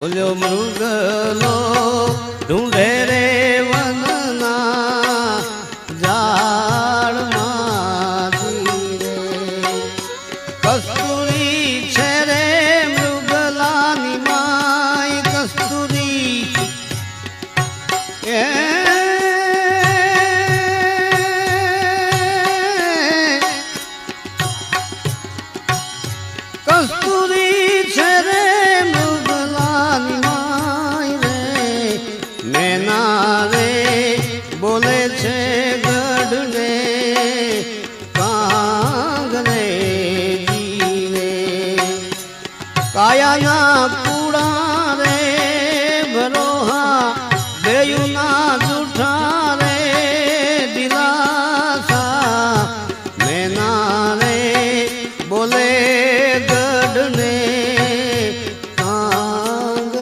બોલ્યો મૃગલો ઢૂંઢે રે વનના ઝાડમાંથી રે કસ્તુરી છે રે મૃગલાની માય કસ્તુરી કસ્તુરી છે રે બોલે છે ગઢને કાંગને જીવે કાયાના પૂડા રે ભરોહા દેયુના